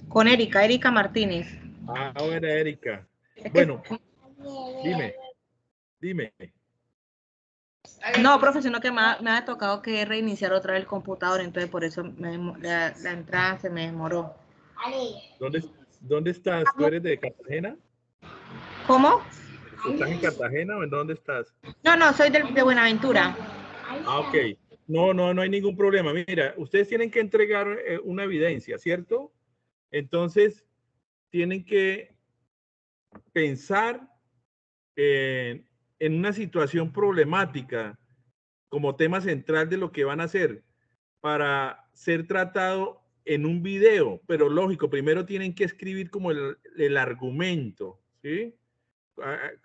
Con Erika, Erika Martínez. Ah, bueno, Erika. Es que, Bueno, dime, dime. no, profe, sino que me ha tocado que reiniciar otra vez el computador, entonces por eso la entrada se me demoró. ¿Dónde, dónde estás? ¿Tú eres de Cartagena? ¿Cómo? ¿Estás en Cartagena o en dónde estás? No, no, soy de Buenaventura. Ah, ok. No, no, no hay ningún problema. Mira, ustedes tienen que entregar una evidencia, ¿cierto? Entonces, tienen que pensar en una situación problemática como tema central de lo que van a hacer para ser tratado en un video, pero lógico, primero tienen que escribir como el argumento, ¿sí?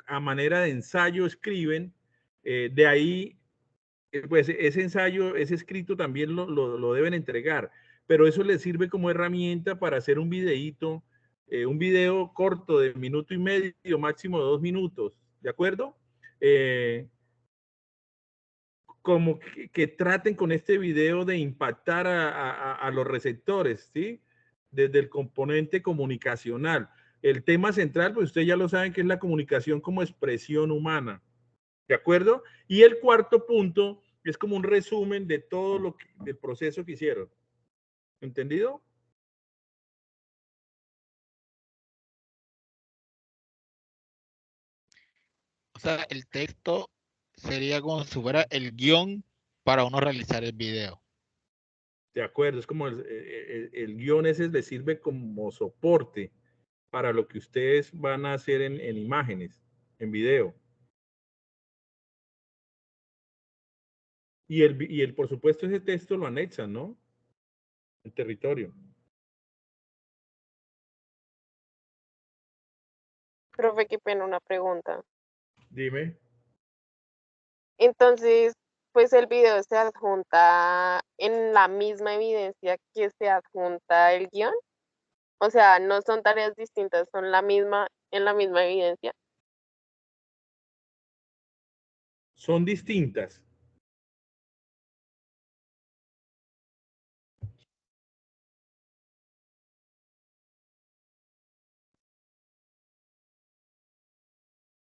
A manera de ensayo escriben, de ahí, pues ese ensayo, ese escrito también lo deben entregar, pero eso les sirve como herramienta para hacer un videíto, un video corto de minuto y medio, máximo 2 minutos, ¿de acuerdo? Eh, como que traten con este video de impactar a los receptores, ¿sí? Desde el componente comunicacional. El tema central, pues ustedes ya lo saben, que es la comunicación como expresión humana, ¿de acuerdo? Y el cuarto punto es como un resumen de todo del proceso que hicieron. ¿Entendido? O sea, el texto sería como si fuera el guión para uno realizar el video. De acuerdo, es como el guión ese le sirve como soporte para lo que ustedes van a hacer en imágenes, en video. Por supuesto, ese texto lo anexan, ¿no? El territorio. Profe, qué pena una pregunta. Dime. Entonces, pues el video se adjunta en la misma evidencia que se adjunta el guión. O sea, no son tareas distintas, son en la misma evidencia. Son distintas.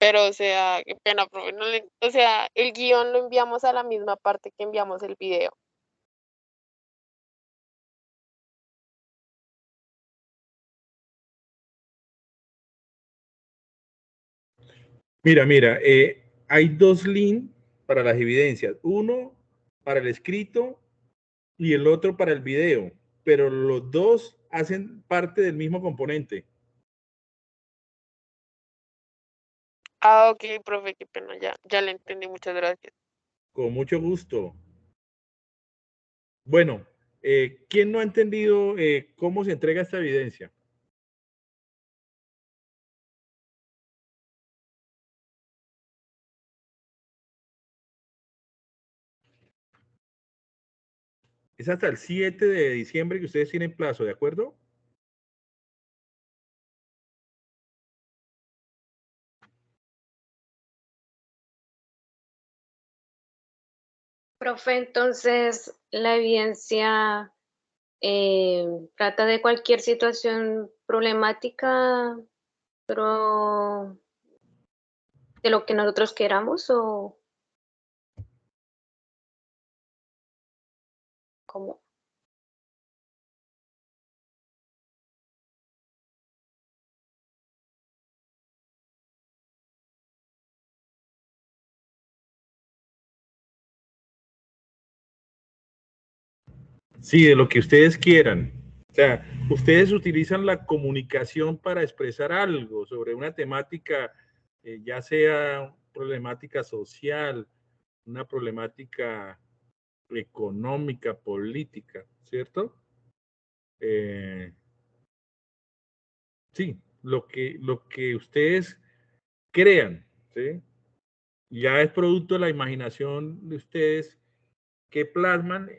Pero, o sea, qué pena, profe. O sea, el guión lo enviamos a la misma parte que enviamos el video. Mira, hay dos links para las evidencias. Uno para el escrito y el otro para el video. Pero los dos hacen parte del mismo componente. Ah, ok, profe, qué pena, ya le entendí, muchas gracias. Con mucho gusto. Bueno, ¿quién no ha entendido cómo se entrega esta evidencia? Es hasta el 7 de diciembre que ustedes tienen plazo, ¿de acuerdo? Profe, entonces la evidencia trata de cualquier situación problemática, pero de lo que nosotros queramos o cómo. Sí, de lo que ustedes quieran. O sea, ustedes utilizan la comunicación para expresar algo sobre una temática, ya sea problemática social, una problemática económica, política, ¿cierto? Eh, sí, lo que ustedes crean, ¿sí? Ya es producto de la imaginación de ustedes que plasman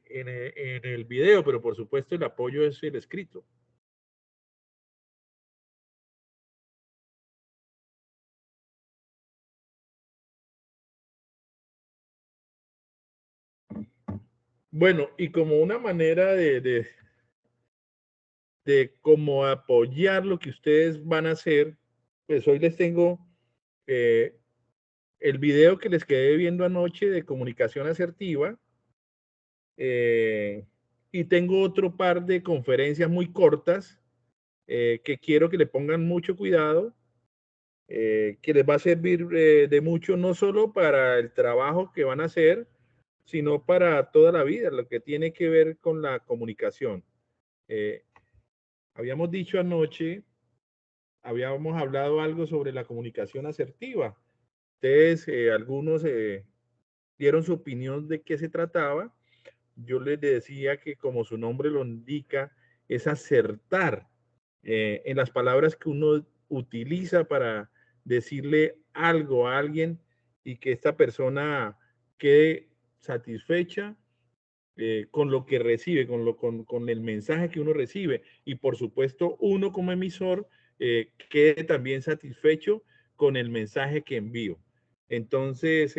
en el video, pero por supuesto el apoyo es el escrito. Bueno, y como una manera de cómo apoyar lo que ustedes van a hacer, pues hoy les tengo el video que les quedé viendo anoche de comunicación asertiva, y tengo otro par de conferencias muy cortas que quiero que le pongan mucho cuidado, que les va a servir de mucho, no solo para el trabajo que van a hacer, sino para toda la vida, lo que tiene que ver con la comunicación. Habíamos dicho anoche, habíamos hablado algo sobre la comunicación asertiva. Ustedes, algunos dieron su opinión de qué se trataba. Yo les decía que, como su nombre lo indica, es acertar en las palabras que uno utiliza para decirle algo a alguien y que esta persona quede satisfecha con lo que recibe, con el mensaje que uno recibe. Y por supuesto, uno como emisor quede también satisfecho con el mensaje que envío. Entonces,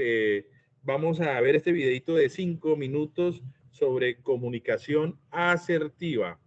vamos a ver este videito de 5 minutos sobre comunicación asertiva.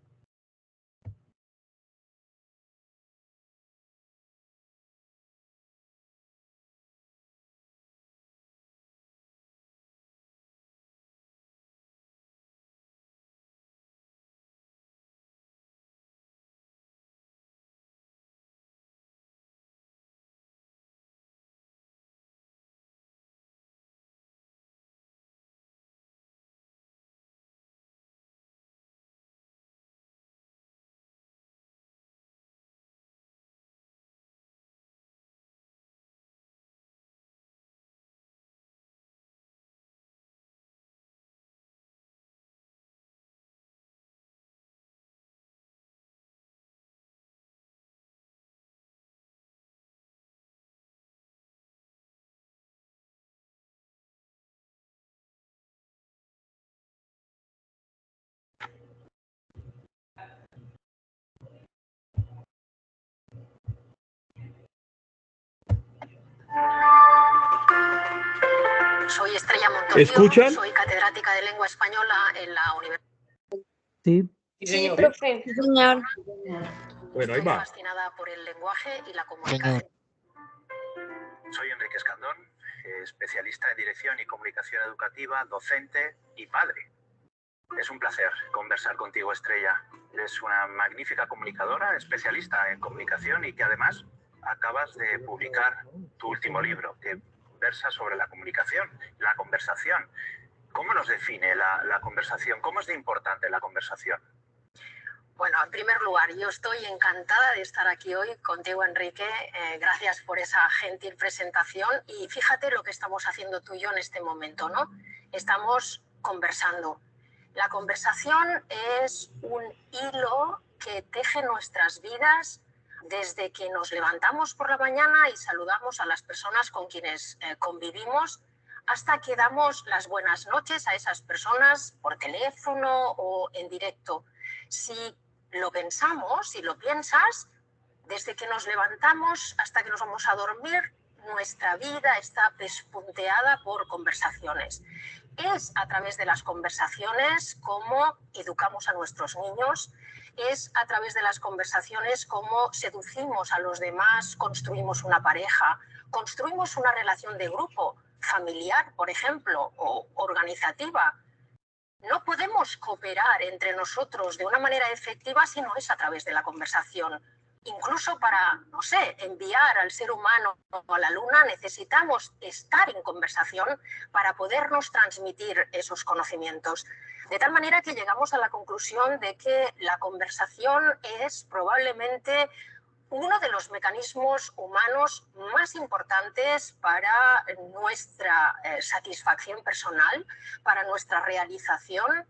Soy Estrella Montorio. ¿Escuchan? Soy catedrática de lengua española en la universidad. Sí. Sí, profe. Sí, señor. Bueno, ahí Estoy va. fascinada por el lenguaje y la comunicación. Señor. Soy Enrique Escandón, especialista en dirección y comunicación educativa, docente y padre. Es un placer conversar contigo, Estrella. Eres una magnífica comunicadora, especialista en comunicación y que además acabas de publicar tu último libro, que versa sobre la comunicación, la conversación. ¿Cómo nos define la conversación? ¿Cómo es de importante la conversación? Bueno, en primer lugar, yo estoy encantada de estar aquí hoy contigo, Enrique. Gracias por esa gentil presentación. Y fíjate lo que estamos haciendo tú y yo en este momento, ¿no? Estamos conversando. La conversación es un hilo que teje nuestras vidas desde que nos levantamos por la mañana y saludamos a las personas con quienes convivimos hasta que damos las buenas noches a esas personas por teléfono o en directo. Si lo pensamos, si lo piensas, desde que nos levantamos hasta que nos vamos a dormir, nuestra vida está pespunteada por conversaciones. Es a través de las conversaciones como educamos a nuestros niños, es a través de las conversaciones como seducimos a los demás, construimos una pareja, construimos una relación de grupo, familiar, por ejemplo, o organizativa. No podemos cooperar entre nosotros de una manera efectiva si no es a través de la conversación. Incluso para, no sé, enviar al ser humano a la luna necesitamos estar en conversación para podernos transmitir esos conocimientos. De tal manera que llegamos a la conclusión de que la conversación es probablemente uno de los mecanismos humanos más importantes para nuestra satisfacción personal, para nuestra realización,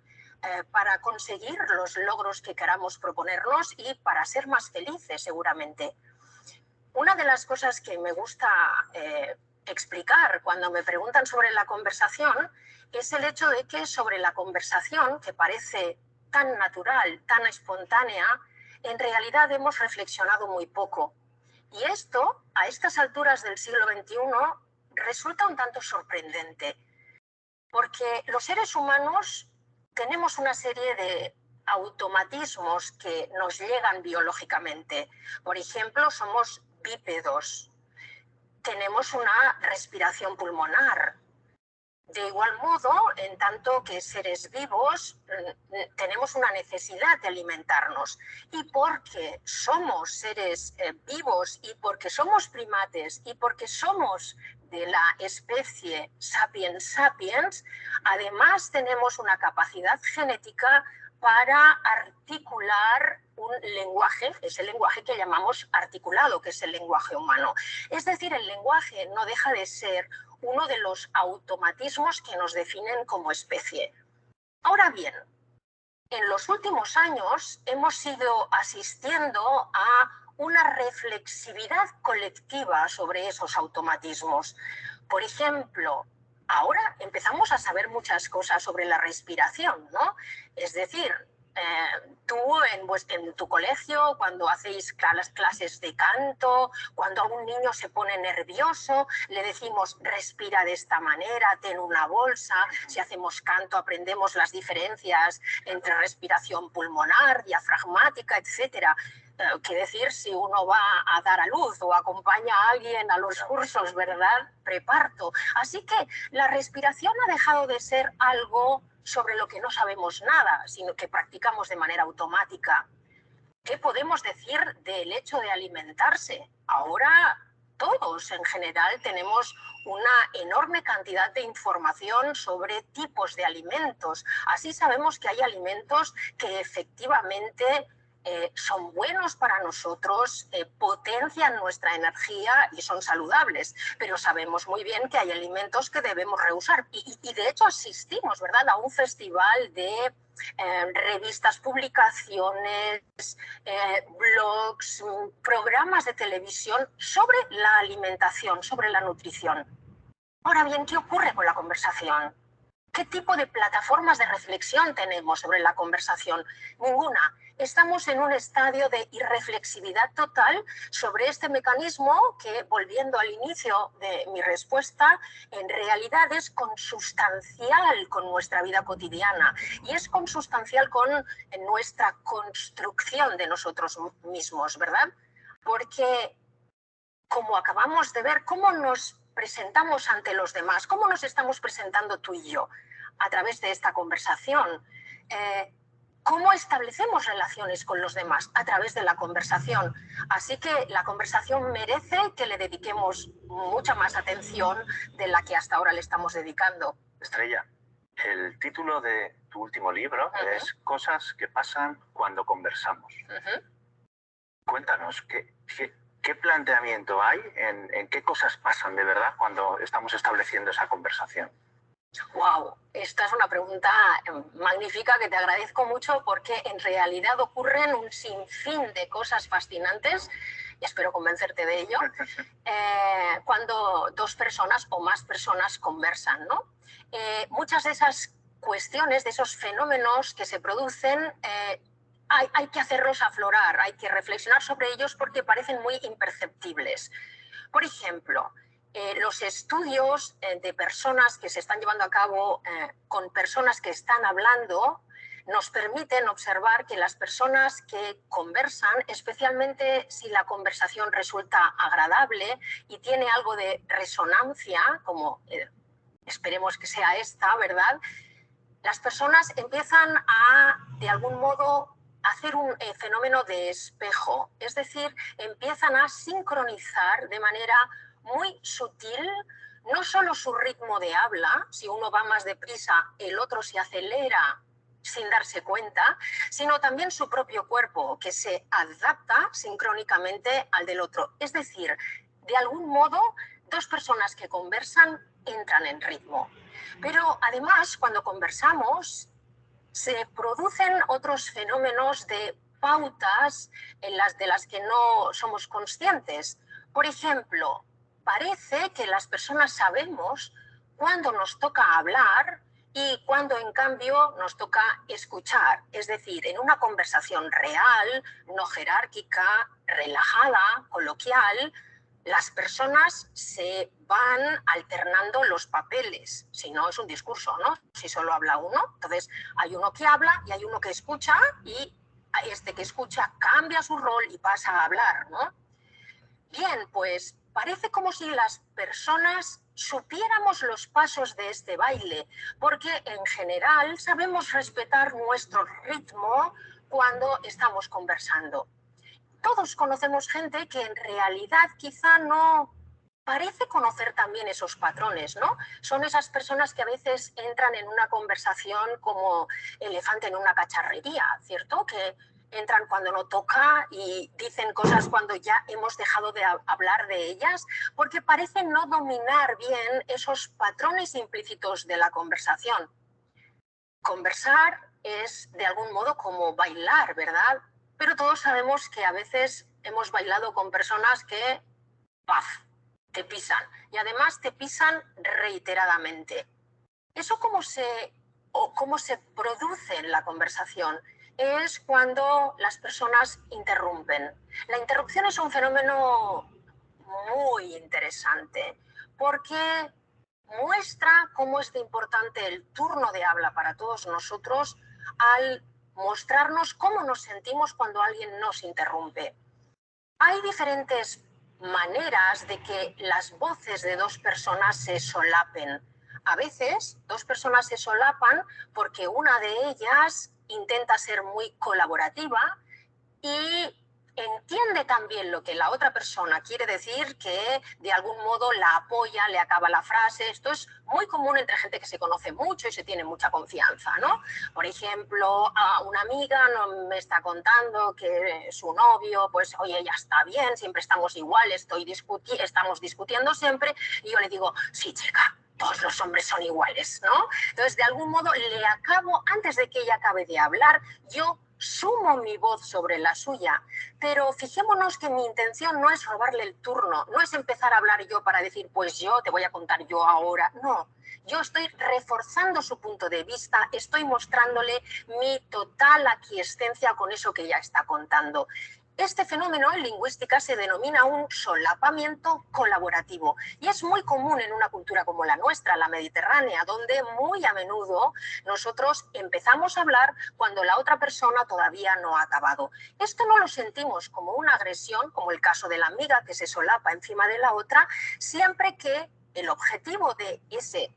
para conseguir los logros que queramos proponernos y para ser más felices, seguramente. Una de las cosas que me gusta explicar cuando me preguntan sobre la conversación es el hecho de que sobre la conversación, que parece tan natural, tan espontánea, en realidad hemos reflexionado muy poco. Y esto, a estas alturas del siglo XXI, resulta un tanto sorprendente, porque los seres humanos tenemos una serie de automatismos que nos llegan biológicamente. Por ejemplo, somos bípedos, tenemos una respiración pulmonar. De igual modo, en tanto que seres vivos, tenemos una necesidad de alimentarnos. Y porque somos seres vivos y porque somos primates y porque somos de la especie Sapiens sapiens, además tenemos una capacidad genética para articular un lenguaje, ese lenguaje que llamamos articulado, que es el lenguaje humano. Es decir, el lenguaje no deja de ser uno de los automatismos que nos definen como especie. Ahora bien, en los últimos años hemos ido asistiendo a una reflexividad colectiva sobre esos automatismos. Por ejemplo, ahora empezamos a saber muchas cosas sobre la respiración, ¿no? Es decir, tú en tu colegio, cuando hacéis clases de canto, cuando algún niño se pone nervioso, le decimos respira de esta manera, ten una bolsa. Si hacemos canto aprendemos las diferencias entre respiración pulmonar, diafragmática, etcétera. ¿Qué decir si uno va a dar a luz o acompaña a alguien a los cursos, ¿verdad? Preparto. Así que la respiración ha dejado de ser algo sobre lo que no sabemos nada, sino que practicamos de manera automática. ¿Qué podemos decir del hecho de alimentarse? Ahora todos en general tenemos una enorme cantidad de información sobre tipos de alimentos. Así sabemos que hay alimentos que efectivamente son buenos para nosotros, potencian nuestra energía y son saludables, pero sabemos muy bien que hay alimentos que debemos rehusar y de hecho asistimos, ¿verdad?, a un festival de revistas, publicaciones, blogs, programas de televisión sobre la alimentación, sobre la nutrición. Ahora bien, ¿qué ocurre con la conversación? ¿Qué tipo de plataformas de reflexión tenemos sobre la conversación? Ninguna. Estamos en un estadio de irreflexividad total sobre este mecanismo que, volviendo al inicio de mi respuesta, en realidad es consustancial con nuestra vida cotidiana y es consustancial con nuestra construcción de nosotros mismos, ¿verdad? Porque, como acabamos de ver, ¿cómo nos presentamos ante los demás? ¿Cómo nos estamos presentando tú y yo a través de esta conversación? ¿Cómo establecemos relaciones con los demás? A través de la conversación. Así que la conversación merece que le dediquemos mucha más atención de la que hasta ahora le estamos dedicando. Estrella, el título de tu último libro es Cosas que pasan cuando conversamos. Cuéntanos, ¿qué planteamiento hay en qué cosas pasan de verdad cuando estamos estableciendo esa conversación? ¡Wow! Esta es una pregunta magnífica que te agradezco mucho porque en realidad ocurren un sinfín de cosas fascinantes y espero convencerte de ello cuando dos personas o más personas conversan, ¿no? Muchas de esas cuestiones, de esos fenómenos que se producen, hay que hacerlos aflorar, hay que reflexionar sobre ellos porque parecen muy imperceptibles. Por ejemplo, los estudios de personas que se están llevando a cabo con personas que están hablando nos permiten observar que las personas que conversan, especialmente si la conversación resulta agradable y tiene algo de resonancia, como esperemos que sea esta, ¿verdad?, las personas empiezan a, de algún modo, hacer un fenómeno de espejo, es decir, empiezan a sincronizar de manera muy sutil no solo su ritmo de habla, si uno va más deprisa, el otro se acelera sin darse cuenta, sino también su propio cuerpo, que se adapta sincrónicamente al del otro. Es decir, de algún modo, dos personas que conversan entran en ritmo. Pero además, cuando conversamos, se producen otros fenómenos de pautas de las que no somos conscientes. Por ejemplo, parece que las personas sabemos cuándo nos toca hablar y cuándo en cambio nos toca escuchar. Es decir, en una conversación real, no jerárquica, relajada, coloquial, las personas se van alternando los papeles, si no es un discurso, ¿no? Si solo habla uno, entonces hay uno que habla y hay uno que escucha y este que escucha cambia su rol y pasa a hablar, ¿no? Bien, pues parece como si las personas supiéramos los pasos de este baile, porque en general sabemos respetar nuestro ritmo cuando estamos conversando. Todos conocemos gente que en realidad quizá no parece conocer también esos patrones, ¿no? Son esas personas que a veces entran en una conversación como elefante en una cacharrería, ¿cierto? Que entran cuando no toca y dicen cosas cuando ya hemos dejado de hablar de ellas, porque parecen no dominar bien esos patrones implícitos de la conversación. Conversar es de algún modo como bailar, ¿verdad? Pero todos sabemos que a veces hemos bailado con personas que, ¡paf!, te pisan. Y además te pisan reiteradamente. ¿Eso cómo se produce en la conversación? Es cuando las personas interrumpen. La interrupción es un fenómeno muy interesante porque muestra cómo es de importante el turno de habla para todos nosotros al mostrarnos cómo nos sentimos cuando alguien nos interrumpe. Hay diferentes maneras de que las voces de dos personas se solapen. A veces, dos personas se solapan porque una de ellas intenta ser muy colaborativa y entiende también lo que la otra persona quiere decir, que de algún modo la apoya, le acaba la frase. Esto es muy común entre gente que se conoce mucho y se tiene mucha confianza, ¿no? Por ejemplo, una amiga me está contando que su novio, pues, oye, ya está bien, siempre estamos igual, estamos discutiendo siempre, y yo le digo, sí, chica, todos los hombres son iguales, ¿no? Entonces, de algún modo, le acabo, antes de que ella acabe de hablar, yo sumo mi voz sobre la suya, pero fijémonos que mi intención no es robarle el turno, no es empezar a hablar yo para decir, pues yo te voy a contar yo ahora, no. Yo estoy reforzando su punto de vista, estoy mostrándole mi total aquiescencia con eso que ella está contando. Este fenómeno en lingüística se denomina un solapamiento colaborativo y es muy común en una cultura como la nuestra, la mediterránea, donde muy a menudo nosotros empezamos a hablar cuando la otra persona todavía no ha acabado. Esto no lo sentimos como una agresión, como el caso de la amiga que se solapa encima de la otra, siempre que el objetivo de ese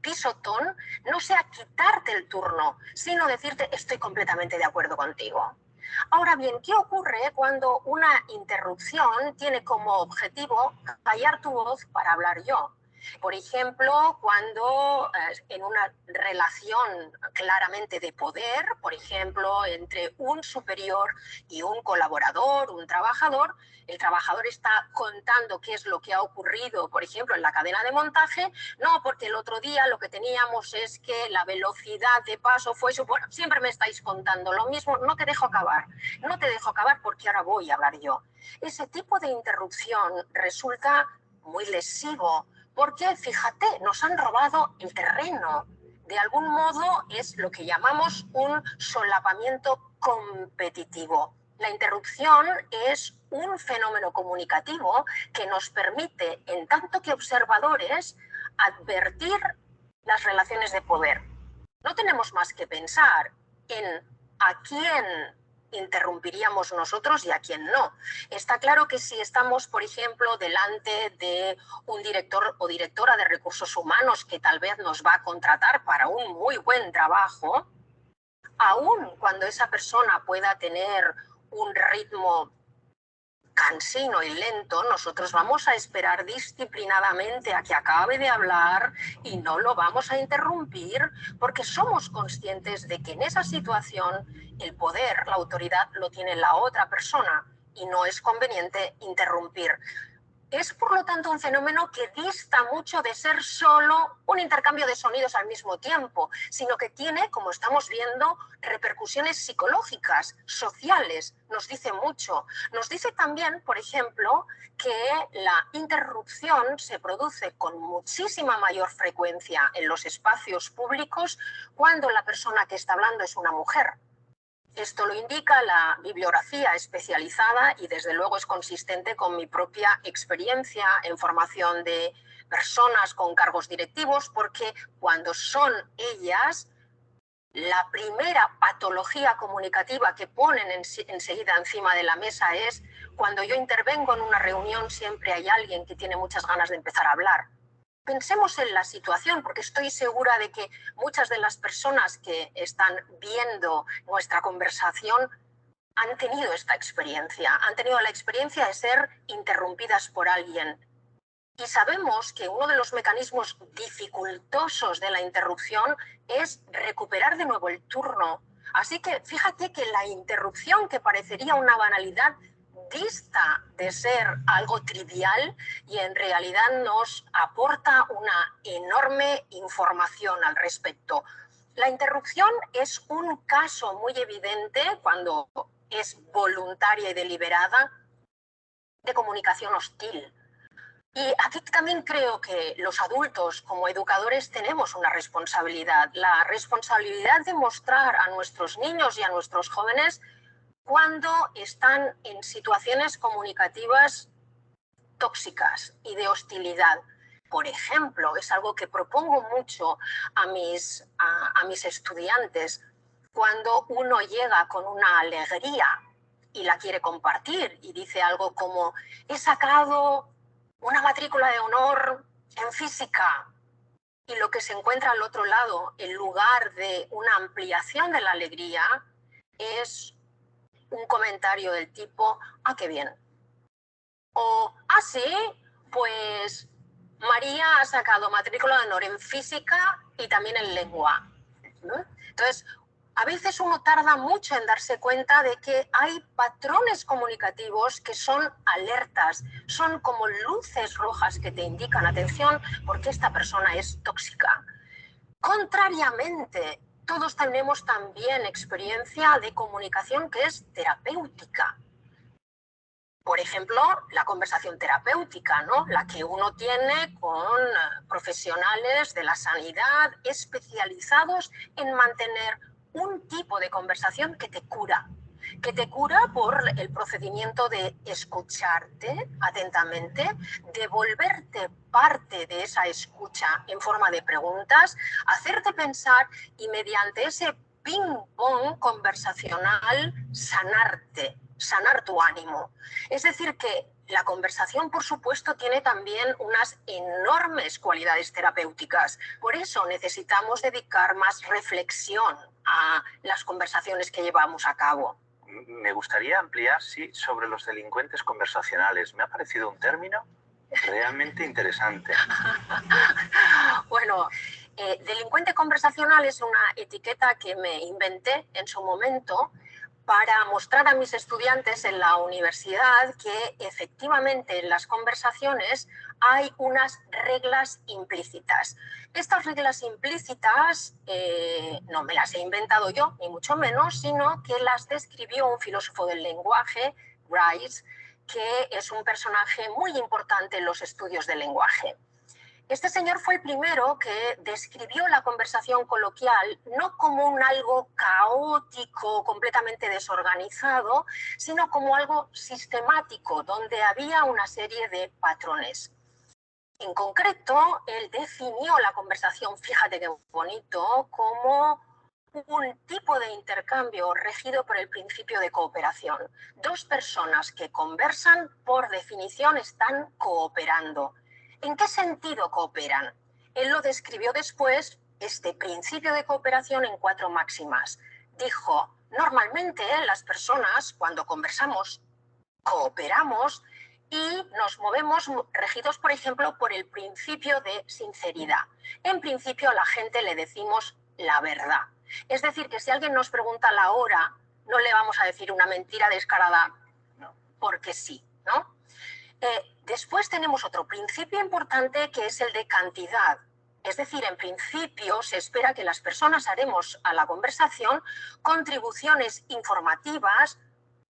pisotón no sea quitarte el turno, sino decirte estoy completamente de acuerdo contigo. Ahora bien, ¿qué ocurre cuando una interrupción tiene como objetivo callar tu voz para hablar yo? Por ejemplo, cuando en una relación claramente de poder, por ejemplo, entre un superior y un colaborador, un trabajador, el trabajador está contando qué es lo que ha ocurrido, por ejemplo, en la cadena de montaje, no, porque el otro día lo que teníamos es que la velocidad de paso fue... Bueno, siempre me estáis contando lo mismo, no te dejo acabar porque ahora voy a hablar yo. Ese tipo de interrupción resulta muy lesivo, porque, fíjate, nos han robado el terreno. De algún modo es lo que llamamos un solapamiento competitivo. La interrupción es un fenómeno comunicativo que nos permite, en tanto que observadores, advertir las relaciones de poder. No tenemos más que pensar en a quién interrumpiríamos nosotros y a quién no. Está claro que si estamos, por ejemplo, delante de un director o directora de recursos humanos que tal vez nos va a contratar para un muy buen trabajo, aun cuando esa persona pueda tener un ritmo cansino y lento, nosotros vamos a esperar disciplinadamente a que acabe de hablar y no lo vamos a interrumpir porque somos conscientes de que en esa situación el poder, la autoridad lo tiene la otra persona y no es conveniente interrumpir. Es, por lo tanto, un fenómeno que dista mucho de ser solo un intercambio de sonidos al mismo tiempo, sino que tiene, como estamos viendo, repercusiones psicológicas, sociales. Nos dice mucho. Nos dice también, por ejemplo, que la interrupción se produce con muchísima mayor frecuencia en los espacios públicos cuando la persona que está hablando es una mujer. Esto lo indica la bibliografía especializada y desde luego es consistente con mi propia experiencia en formación de personas con cargos directivos, porque cuando son ellas, la primera patología comunicativa que ponen enseguida encima de la mesa es cuando yo intervengo en una reunión siempre hay alguien que tiene muchas ganas de empezar a hablar. Pensemos en la situación, porque estoy segura de que muchas de las personas que están viendo nuestra conversación han tenido esta experiencia, han tenido la experiencia de ser interrumpidas por alguien. Y sabemos que uno de los mecanismos dificultosos de la interrupción es recuperar de nuevo el turno. Así que fíjate que la interrupción, que parecería una banalidad, dista de ser algo trivial y en realidad nos aporta una enorme información al respecto. La interrupción es un caso muy evidente, cuando es voluntaria y deliberada, de comunicación hostil. Y aquí también creo que los adultos, como educadores, tenemos una responsabilidad. La responsabilidad de mostrar a nuestros niños y a nuestros jóvenes cuando están en situaciones comunicativas tóxicas y de hostilidad. Por ejemplo, es algo que propongo mucho a mis estudiantes. Cuando uno llega con una alegría y la quiere compartir y dice algo como: he sacado una matrícula de honor en física, y lo que se encuentra al otro lado, en lugar de una ampliación de la alegría, es un comentario del tipo: ah, qué bien. O, ah, sí, pues María ha sacado matrícula de honor en física y también en lengua, ¿no? Entonces, a veces uno tarda mucho en darse cuenta de que hay patrones comunicativos que son alertas, son como luces rojas que te indican: atención, porque esta persona es tóxica. Contrariamente, todos tenemos también experiencia de comunicación que es terapéutica. Por ejemplo, la conversación terapéutica, ¿no? La que uno tiene con profesionales de la sanidad especializados en mantener un tipo de conversación que te cura por el procedimiento de escucharte atentamente, de volverte parte de esa escucha en forma de preguntas, hacerte pensar y mediante ese ping-pong conversacional sanar tu ánimo. Es decir, que la conversación, por supuesto, tiene también unas enormes cualidades terapéuticas. Por eso necesitamos dedicar más reflexión a las conversaciones que llevamos a cabo. Me gustaría ampliar, sí, sobre los delincuentes conversacionales. Me ha parecido un término realmente interesante. Bueno, delincuente conversacional es una etiqueta que me inventé en su momento para mostrar a mis estudiantes en la universidad que efectivamente en las conversaciones hay unas reglas implícitas. Estas reglas implícitas no me las he inventado yo, ni mucho menos, sino que las describió un filósofo del lenguaje, Rice, que es un personaje muy importante en los estudios del lenguaje. Este señor fue el primero que describió la conversación coloquial no como un algo caótico, completamente desorganizado, sino como algo sistemático, donde había una serie de patrones. En concreto, él definió la conversación, fíjate qué bonito, como un tipo de intercambio regido por el principio de cooperación. Dos personas que conversan, por definición, están cooperando. ¿En qué sentido cooperan? Él lo describió después, este principio de cooperación, en 4 máximas. Dijo: normalmente las personas, cuando conversamos, cooperamos y nos movemos regidos, por ejemplo, por el principio de sinceridad. En principio, a la gente le decimos la verdad. Es decir, que si alguien nos pregunta la hora, no le vamos a decir una mentira descarada, porque sí, ¿no? Después tenemos otro principio importante, que es el de cantidad. Es decir, en principio se espera que las personas haremos a la conversación contribuciones informativas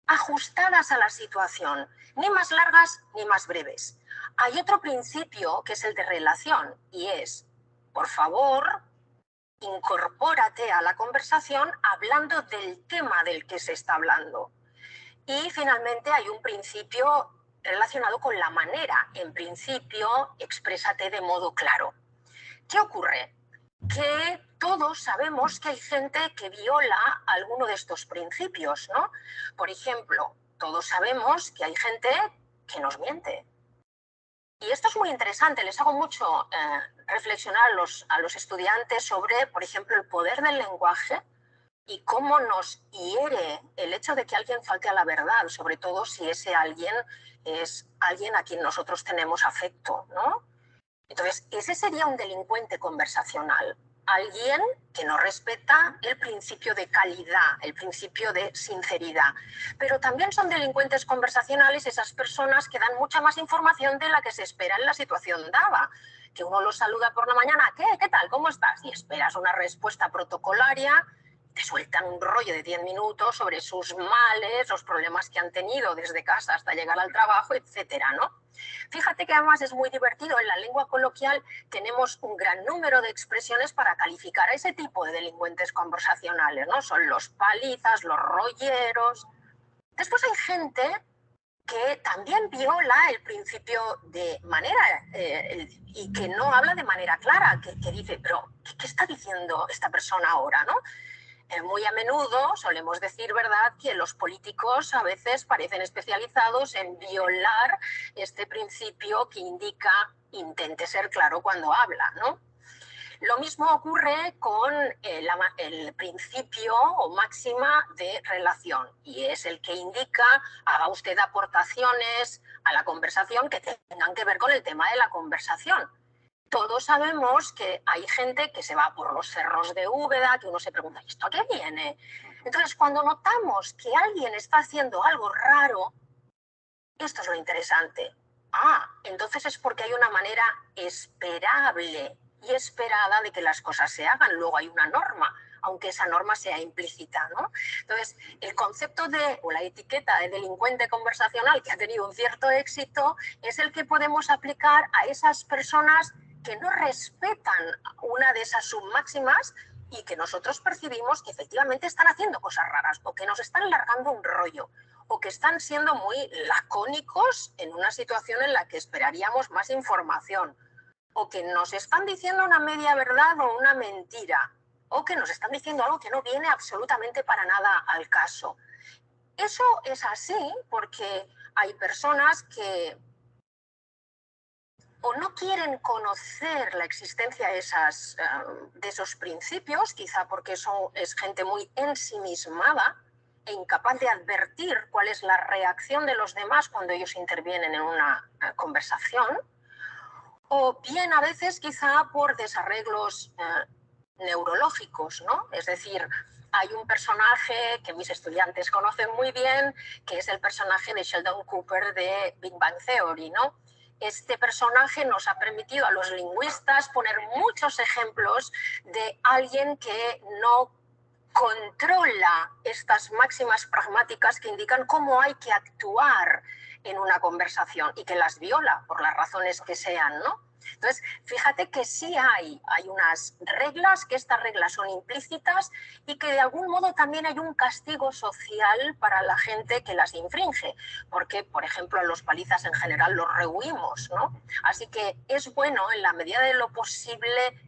ajustadas a la situación, ni más largas ni más breves. Hay otro principio que es el de relación y es: por favor, incorpórate a la conversación hablando del tema del que se está hablando. Y finalmente hay un principio relacionado con la manera. En principio, exprésate de modo claro. ¿Qué ocurre? Que todos sabemos que hay gente que viola alguno de estos principios, ¿no? Por ejemplo, todos sabemos que hay gente que nos miente. Y esto es muy interesante, les hago mucho reflexionar a los estudiantes sobre, por ejemplo, el poder del lenguaje y cómo nos hiere el hecho de que alguien falte a la verdad, sobre todo si ese alguien es alguien a quien nosotros tenemos afecto, ¿no? Entonces, ese sería un delincuente conversacional. Alguien que no respeta el principio de calidad, el principio de sinceridad. Pero también son delincuentes conversacionales esas personas que dan mucha más información de la que se espera en la situación dada. Que uno los saluda por la mañana, ¿qué tal? ¿Cómo estás? Y esperas una respuesta protocolaria, te sueltan un rollo de 10 minutos sobre sus males, los problemas que han tenido desde casa hasta llegar al trabajo, etcétera, ¿no? Fíjate que además es muy divertido, en la lengua coloquial tenemos un gran número de expresiones para calificar a ese tipo de delincuentes conversacionales, ¿no? Son los palizas, los rolleros. Después hay gente que también viola el principio de manera y que no habla de manera clara, que dice, pero ¿qué está diciendo esta persona ahora, no? Muy a menudo solemos decir, ¿verdad?, que los políticos a veces parecen especializados en violar este principio que indica intente ser claro cuando habla, ¿no? Lo mismo ocurre con el principio o máxima de relación y es el que indica haga usted aportaciones a la conversación que tengan que ver con el tema de la conversación. Todos sabemos que hay gente que se va por los cerros de Úbeda, que uno se pregunta, ¿esto a qué viene? Entonces, cuando notamos que alguien está haciendo algo raro, esto es lo interesante. Entonces es porque hay una manera esperable y esperada de que las cosas se hagan. Luego hay una norma, aunque esa norma sea implícita, ¿no? Entonces, el concepto o la etiqueta de delincuente conversacional que ha tenido un cierto éxito es el que podemos aplicar a esas personas que no respetan una de esas submáximas y que nosotros percibimos que efectivamente están haciendo cosas raras o que nos están largando un rollo o que están siendo muy lacónicos en una situación en la que esperaríamos más información o que nos están diciendo una media verdad o una mentira o que nos están diciendo algo que no viene absolutamente para nada al caso. Eso es así porque hay personas que o no quieren conocer la existencia de esos principios, quizá porque eso es gente muy ensimismada e incapaz de advertir cuál es la reacción de los demás cuando ellos intervienen en una conversación, o bien a veces quizá por desarreglos neurológicos, ¿no? Es decir, hay un personaje que mis estudiantes conocen muy bien, que es el personaje de Sheldon Cooper de Big Bang Theory, ¿no? Este personaje nos ha permitido a los lingüistas poner muchos ejemplos de alguien que no controla estas máximas pragmáticas que indican cómo hay que actuar en una conversación y que las viola por las razones que sean, ¿no? Entonces, fíjate que sí hay unas reglas, que estas reglas son implícitas y que de algún modo también hay un castigo social para la gente que las infringe, porque, por ejemplo, a los palizas en general los rehuimos, ¿no? Así que es bueno, en la medida de lo posible,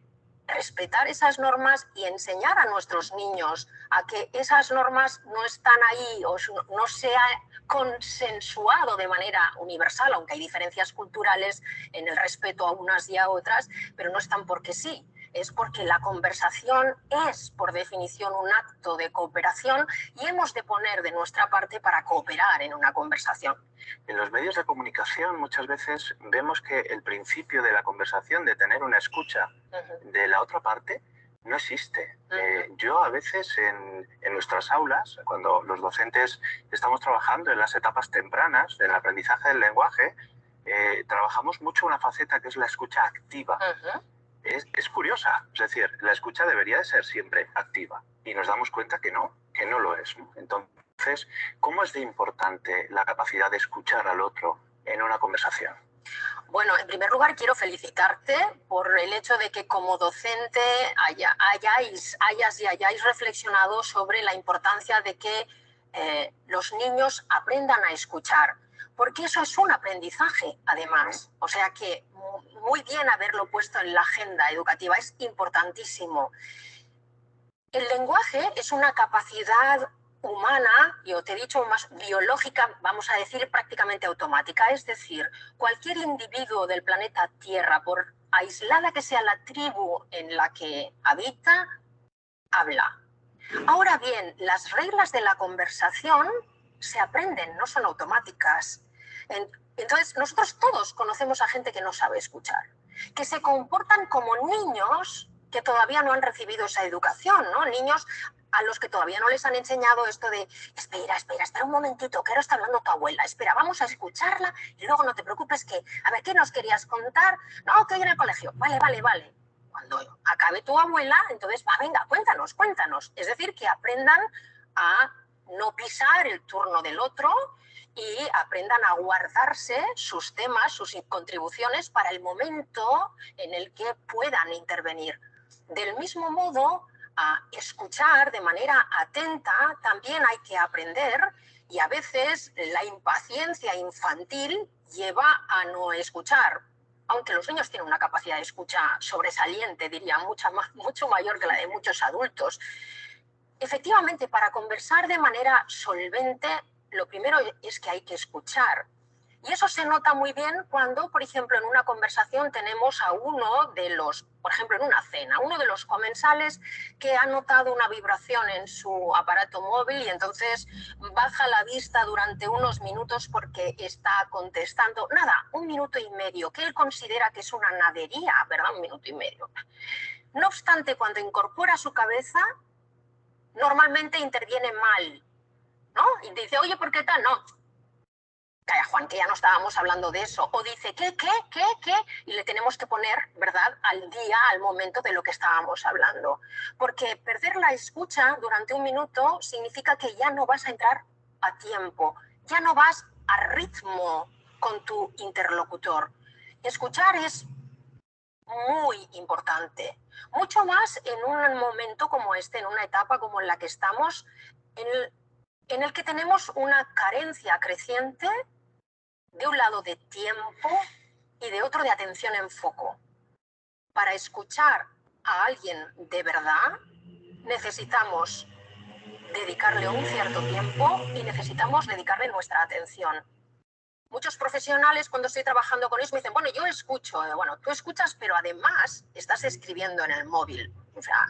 respetar esas normas y enseñar a nuestros niños a que esas normas no están ahí o no se ha consensuado de manera universal, aunque hay diferencias culturales en el respeto a unas y a otras, pero no están porque sí. Es porque la conversación es, por definición, un acto de cooperación y hemos de poner de nuestra parte para cooperar en una conversación. En los medios de comunicación muchas veces vemos que el principio de la conversación, de tener una escucha de la otra parte, no existe. Yo a veces en nuestras aulas, cuando los docentes estamos trabajando en las etapas tempranas del aprendizaje del lenguaje, trabajamos mucho una faceta que es la escucha activa. Es curiosa, es decir, la escucha debería de ser siempre activa y nos damos cuenta que no lo es, ¿no? Entonces, ¿cómo es de importante la capacidad de escuchar al otro en una conversación? Bueno, en primer lugar quiero felicitarte por el hecho de que como docente hayáis reflexionado sobre la importancia de que los niños aprendan a escuchar, porque eso es un aprendizaje, además. O sea que muy bien haberlo puesto en la agenda educativa, es importantísimo. El lenguaje es una capacidad humana, yo te he dicho más biológica, vamos a decir prácticamente automática, es decir, cualquier individuo del planeta Tierra, por aislada que sea la tribu en la que habita, habla. Ahora bien, las reglas de la conversación se aprenden, no son automáticas. Entonces, nosotros todos conocemos a gente que no sabe escuchar, que se comportan como niños que todavía no han recibido esa educación, ¿no? Niños a los que todavía no les han enseñado esto de espera un momentito, que ahora está hablando tu abuela, espera, vamos a escucharla y luego no te preocupes que, a ver, ¿qué nos querías contar? No, que hoy en el colegio, vale. Cuando acabe tu abuela, entonces, venga, cuéntanos. Es decir, que aprendan a no pisar el turno del otro y aprendan a guardarse sus temas, sus contribuciones para el momento en el que puedan intervenir. Del mismo modo, a escuchar de manera atenta también hay que aprender, y a veces la impaciencia infantil lleva a no escuchar. Aunque los niños tienen una capacidad de escucha sobresaliente, diría, mucho mayor que la de muchos adultos. Efectivamente, para conversar de manera solvente, lo primero es que hay que escuchar. Y eso se nota muy bien cuando, por ejemplo, en una conversación tenemos a uno de los, por ejemplo, en una cena, uno de los comensales que ha notado una vibración en su aparato móvil y entonces baja la vista durante unos minutos porque está contestando, 1 minuto y medio, que él considera que es una nadería, ¿verdad? 1 minuto y medio. No obstante, cuando incorpora su cabeza, normalmente interviene mal, ¿no? Y dice, oye, ¿por qué tal? No. Calla, Juan, que ya no estábamos hablando de eso. O dice, ¿qué? Y le tenemos que poner, ¿verdad?, al día, al momento de lo que estábamos hablando. Porque perder la escucha durante 1 minuto significa que ya no vas a entrar a tiempo, ya no vas a ritmo con tu interlocutor. Escuchar es muy importante, mucho más en un momento como este, en una etapa como en la que estamos, en el que tenemos una carencia creciente de un lado de tiempo y de otro de atención en foco. Para escuchar a alguien de verdad necesitamos dedicarle un cierto tiempo y necesitamos dedicarle nuestra atención. Muchos profesionales, cuando estoy trabajando con ellos, me dicen, bueno, yo escucho. Bueno, tú escuchas, pero además estás escribiendo en el móvil. O sea,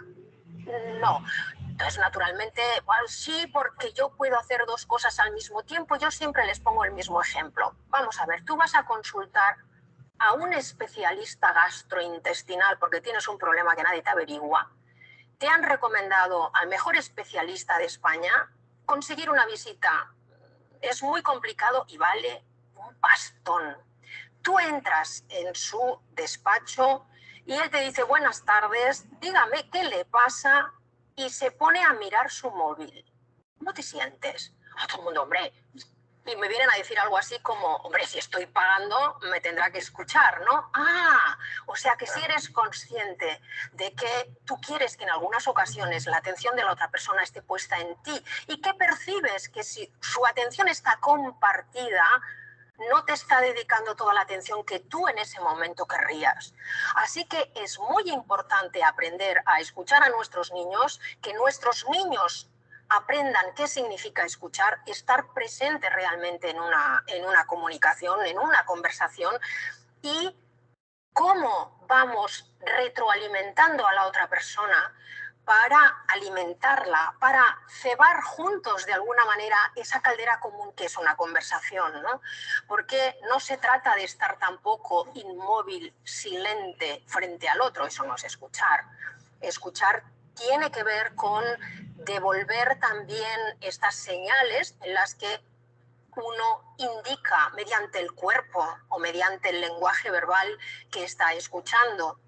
no. Entonces, naturalmente, bueno, sí, porque yo puedo hacer 2 cosas al mismo tiempo. Yo siempre les pongo el mismo ejemplo. Vamos a ver, tú vas a consultar a un especialista gastrointestinal porque tienes un problema que nadie te averigua. Te han recomendado al mejor especialista de España. Conseguir una visita es muy complicado y vale un pastón. Tú entras en su despacho y él te dice, buenas tardes, dígame qué le pasa, y se pone a mirar su móvil. ¿Cómo te sientes? A todo el mundo, hombre. Y me vienen a decir algo así como, hombre, si estoy pagando, me tendrá que escuchar, ¿no? O sea que si eres consciente de que tú quieres que en algunas ocasiones la atención de la otra persona esté puesta en ti y que percibes que si su atención está compartida, no te está dedicando toda la atención que tú en ese momento querrías. Así que es muy importante aprender a escuchar a nuestros niños, que nuestros niños aprendan qué significa escuchar, estar presente realmente en una comunicación, en una conversación, y cómo vamos retroalimentando a la otra persona para alimentarla, para cebar juntos de alguna manera esa caldera común que es una conversación, ¿no? Porque no se trata de estar tampoco inmóvil, silente frente al otro, eso no es escuchar. Escuchar tiene que ver con devolver también estas señales en las que uno indica mediante el cuerpo o mediante el lenguaje verbal que está escuchando.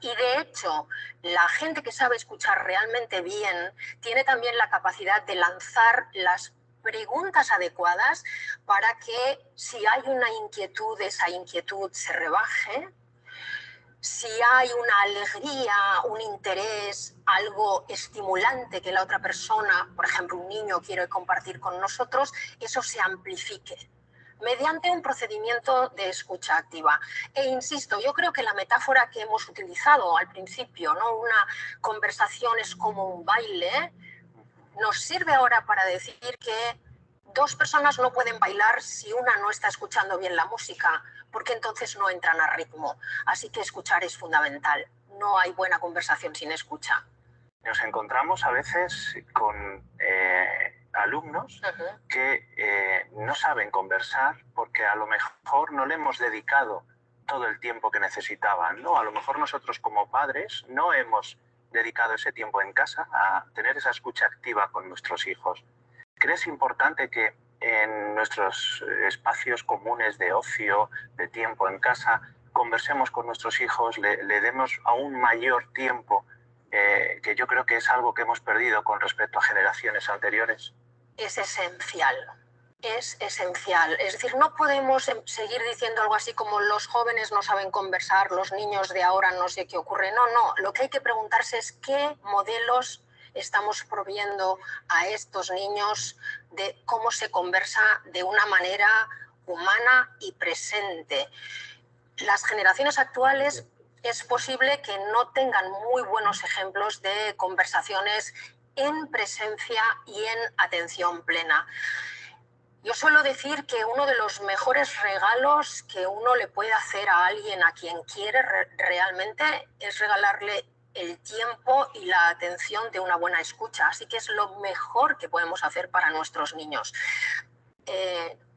Y de hecho, la gente que sabe escuchar realmente bien tiene también la capacidad de lanzar las preguntas adecuadas para que si hay una inquietud, esa inquietud se rebaje. Si hay una alegría, un interés, algo estimulante que la otra persona, por ejemplo un niño, quiere compartir con nosotros, eso se amplifique mediante un procedimiento de escucha activa. E insisto, yo creo que la metáfora que hemos utilizado al principio, ¿no? Una conversación es como un baile, nos sirve ahora para decir que dos personas no pueden bailar si una no está escuchando bien la música, porque entonces no entran a ritmo. Así que escuchar es fundamental. No hay buena conversación sin escucha. Nos encontramos a veces con alumnos que no saben conversar porque a lo mejor no le hemos dedicado todo el tiempo que necesitaban, ¿no? A lo mejor nosotros como padres no hemos dedicado ese tiempo en casa a tener esa escucha activa con nuestros hijos. ¿Crees importante que en nuestros espacios comunes de ocio, de tiempo en casa, conversemos con nuestros hijos, le demos aún mayor tiempo, que yo creo que es algo que hemos perdido con respecto a generaciones anteriores? Es esencial. Es esencial. Es decir, no podemos seguir diciendo algo así como los jóvenes no saben conversar, los niños de ahora no sé qué ocurre. No, no. Lo que hay que preguntarse es qué modelos estamos proviendo a estos niños de cómo se conversa de una manera humana y presente. Las generaciones actuales es posible que no tengan muy buenos ejemplos de conversaciones en presencia y en atención plena. Yo suelo decir que uno de los mejores regalos que uno le puede hacer a alguien a quien quiere realmente es regalarle el tiempo y la atención de una buena escucha. Así que es lo mejor que podemos hacer para nuestros niños.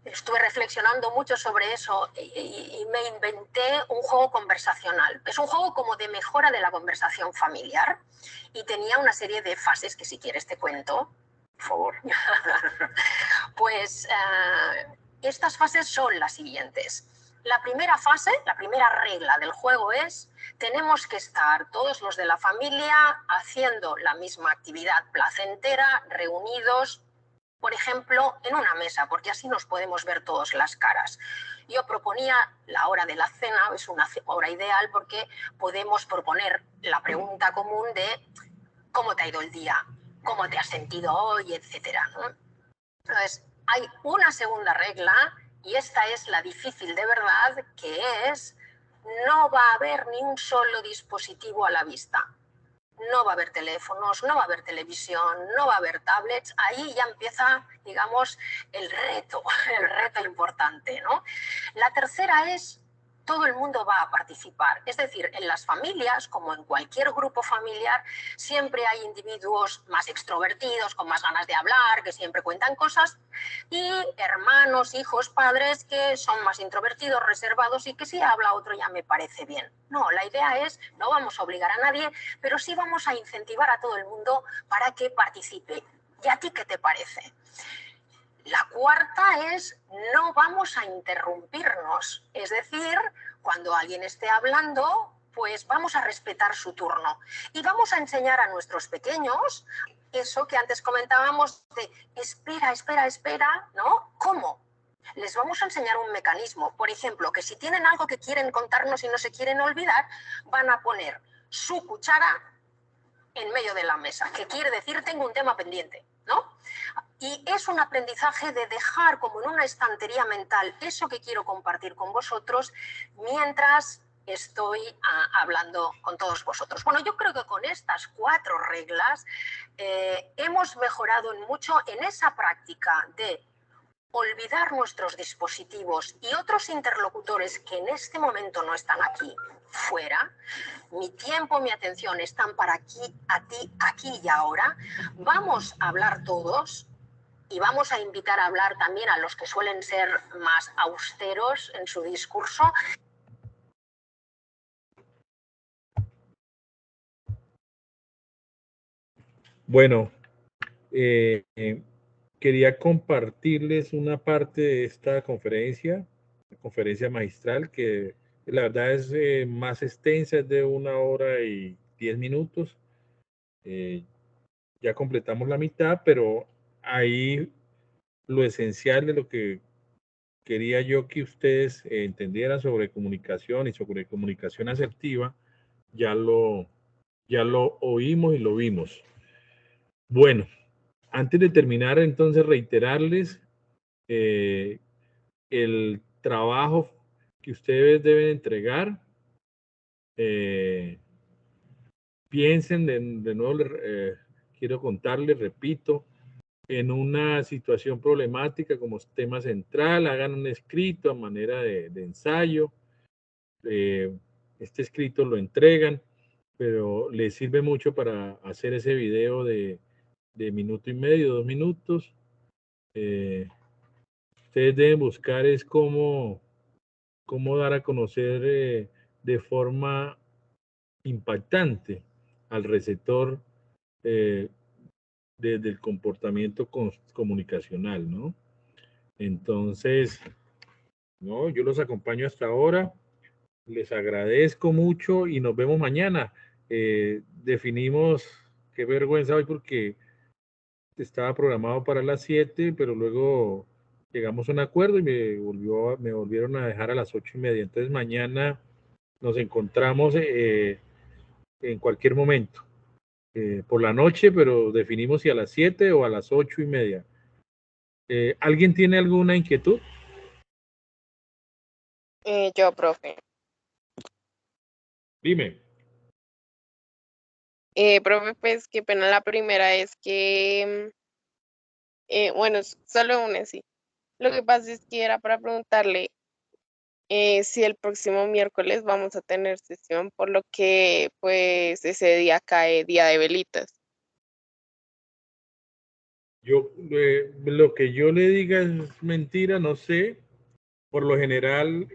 Estuve reflexionando mucho sobre eso y me inventé un juego conversacional. Es un juego como de mejora de la conversación familiar y tenía una serie de fases que si quieres te cuento. Por favor. Pues estas fases son las siguientes. La primera fase, la primera regla del juego es: tenemos que estar todos los de la familia haciendo la misma actividad placentera, reunidos, por ejemplo, en una mesa, porque así nos podemos ver todos las caras. Yo proponía la hora de la cena, es una hora ideal porque podemos proponer la pregunta común de ¿cómo te ha ido el día? ¿Cómo te has sentido hoy? Etcétera, ¿no? Entonces, hay una segunda regla, y esta es la difícil de verdad, que es: no va a haber ni un solo dispositivo a la vista. No va a haber teléfonos, no va a haber televisión, no va a haber tablets. Ahí ya empieza, digamos, el reto importante, ¿no? La tercera es: todo el mundo va a participar. Es decir, en las familias, como en cualquier grupo familiar, siempre hay individuos más extrovertidos, con más ganas de hablar, que siempre cuentan cosas, y hermanos, hijos, padres que son más introvertidos, reservados, y que si habla otro ya me parece bien. No, la idea es, no vamos a obligar a nadie, pero sí vamos a incentivar a todo el mundo para que participe. ¿Y a ti qué te parece? La cuarta es: no vamos a interrumpirnos. Es decir, cuando alguien esté hablando, pues vamos a respetar su turno. Y vamos a enseñar a nuestros pequeños eso que antes comentábamos de espera, espera, espera, ¿no? ¿Cómo? Les vamos a enseñar un mecanismo. Por ejemplo, que si tienen algo que quieren contarnos y no se quieren olvidar, van a poner su cuchara en medio de la mesa, que quiere decir tengo un tema pendiente, ¿no? Y es un aprendizaje de dejar como en una estantería mental eso que quiero compartir con vosotros mientras estoy hablando con todos vosotros. Bueno, yo creo que con estas 4 reglas hemos mejorado en mucho en esa práctica de olvidar nuestros dispositivos y otros interlocutores que en este momento no están aquí fuera. Mi tiempo, mi atención están para aquí y ahora. Vamos a hablar todos. Y vamos a invitar a hablar también a los que suelen ser más austeros en su discurso. Bueno, quería compartirles una parte de esta conferencia magistral, que la verdad es más extensa, es de 1 hora y 10 minutos. Ya completamos la mitad, pero ahí lo esencial de lo que quería yo que ustedes entendieran sobre comunicación y sobre comunicación asertiva, ya lo oímos y lo vimos. Bueno, antes de terminar, entonces reiterarles el trabajo que ustedes deben entregar. Piensen de nuevo, quiero contarles, repito, en una situación problemática como tema central, hagan un escrito a manera de ensayo. Este escrito lo entregan, pero les sirve mucho para hacer ese video de minuto y medio, 2 minutos. Ustedes deben buscar es cómo dar a conocer de forma impactante al receptor del comportamiento comunicacional, ¿no? Entonces, no, yo los acompaño hasta ahora, les agradezco mucho y nos vemos mañana. Definimos, qué vergüenza hoy porque estaba programado para las 7, pero luego llegamos a un acuerdo y me volvieron a dejar a las 8:30. Entonces mañana nos encontramos en cualquier momento. Por la noche, pero definimos si a las 7 o a las 8:30. ¿Alguien tiene alguna inquietud? Yo, profe. Dime. Profe, pues qué pena, la primera es que, bueno, solo una sí. Lo que pasa es que era para preguntarle si el próximo miércoles vamos a tener sesión, por lo que pues ese día cae día de velitas. Lo que yo le diga es mentira, no sé. Por lo general,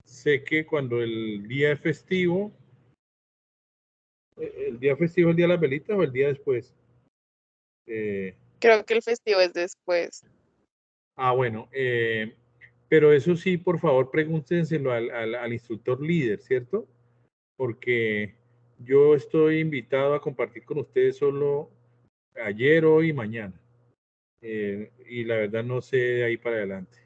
sé que cuando el día es festivo, ¿el día festivo es el día de las velitas o el día después? Creo que el festivo es después. Bueno, pero eso sí, por favor, pregúntenselo al instructor líder, ¿cierto? Porque yo estoy invitado a compartir con ustedes solo ayer, hoy y mañana. Y la verdad no sé de ahí para adelante.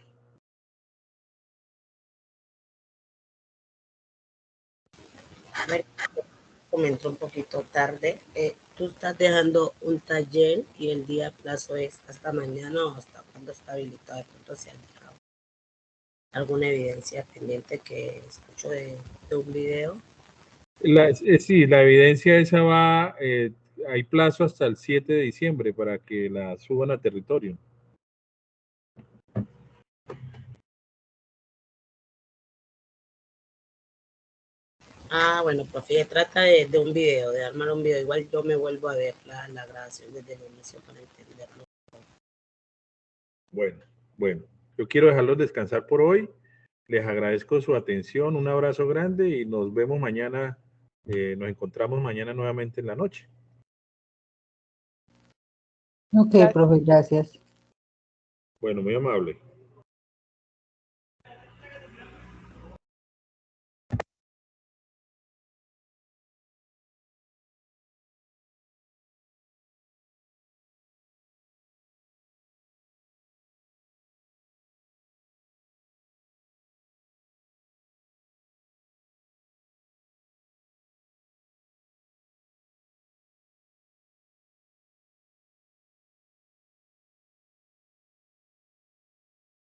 A ver, comentó un poquito tarde. Tú estás dejando un taller y el día plazo es hasta mañana o hasta cuando está habilitado. De pronto se ha dejado alguna evidencia pendiente que escucho de un video. Sí, la evidencia esa va, hay plazo hasta el 7 de diciembre para que la suban a territorio. Bueno, profe, trata de un video, de armar un video. Igual yo me vuelvo a ver la grabación desde el inicio para entenderlo. Bueno, yo quiero dejarlos descansar por hoy. Les agradezco su atención, un abrazo grande y nos vemos mañana, nos encontramos mañana nuevamente en la noche. Ok, profe, gracias. Bueno, muy amable.